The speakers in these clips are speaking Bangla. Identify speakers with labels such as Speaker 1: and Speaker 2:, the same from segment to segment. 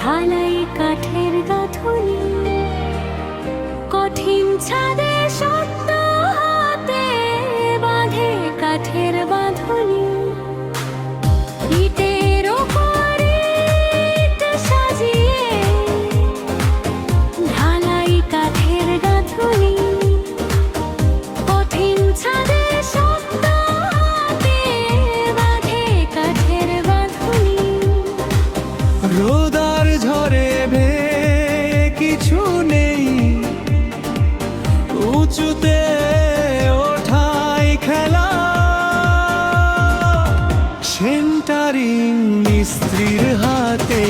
Speaker 1: ঢালাই কাঠের গাঁথুনি, কঠিন ছাদে শক্ত হাতে বাঁধে কাঠের বাঁধুনি। ইটের ওপর ইট সাজিয়ে ঢালাই কাঠের গাঁথুনি, কঠিন ছাদে শক্ত হাতে বাঁধে কাঠের বাঁধুনি।
Speaker 2: রোদ আর ঝড়ে কিছু নেই, উঁচুতে ওঠাই খেলা। সেন্টারিং মিস্ত্রির হাতে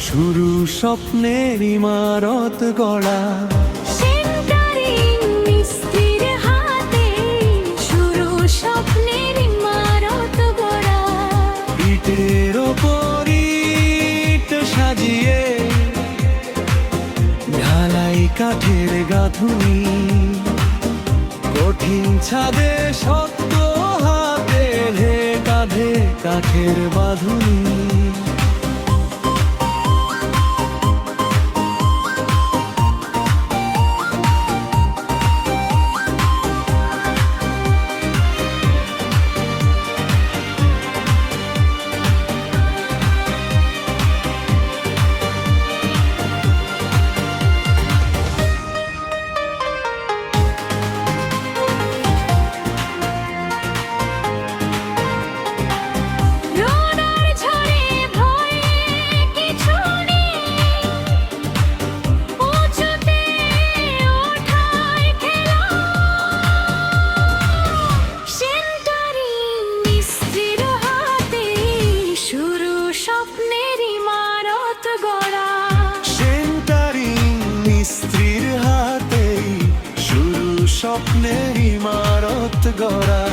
Speaker 2: শুরু স্বপ্নের ইমারত গড়া।
Speaker 1: সেন্টারিং মিস্ত্রির হাতে শুরু স্বপ্নের ইমারত গড়া।
Speaker 2: ইটের ওপর ইট সাজিয়ে ঢালাই কাঠের গাঁথুনি, কঠিন ছাদে শক্ত হাতে কাঁধে কাঠের বাঁধুনি।
Speaker 1: রোদ আর ঝড়ে ভয়ে কিছু নেই, উঁচুতে ওঠার খেলা। সেন্টারিং মিস্ত্রির হাতে শুরু স্বপ্নের ইমারত গড়া।
Speaker 2: সেন্টারিং মিস্ত্রির হাতে শুরু স্বপ্নের ইমারত গড়া।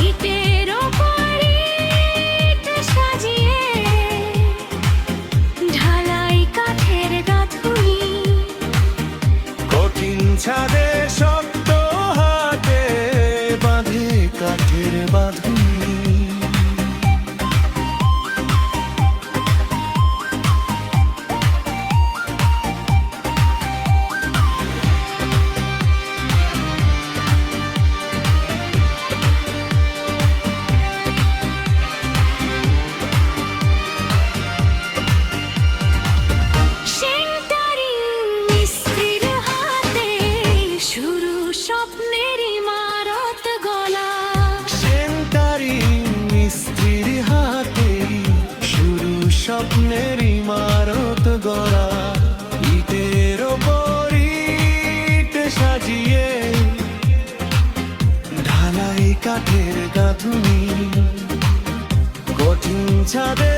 Speaker 1: ইটের ওপর ইট সাজিয়ে ঢালাই কাঠের গাঁথুনি,
Speaker 2: কঠিন ছাদে শক্ত হাতে বাঁধে কাঠের বাঁধুনি।
Speaker 1: সেন্টারিং মিস্ত্রির হাতে শুরু স্বপ্নের ইমারত গড়া।
Speaker 2: সেন্টারিং মিস্ত্রির হাতে শুরু স্বপ্নের ইমারত গড়া। ইটের ওপর ইট সাজিয়ে ঢালাই কাঠের গাঁথুনি, কঠিন ছাদে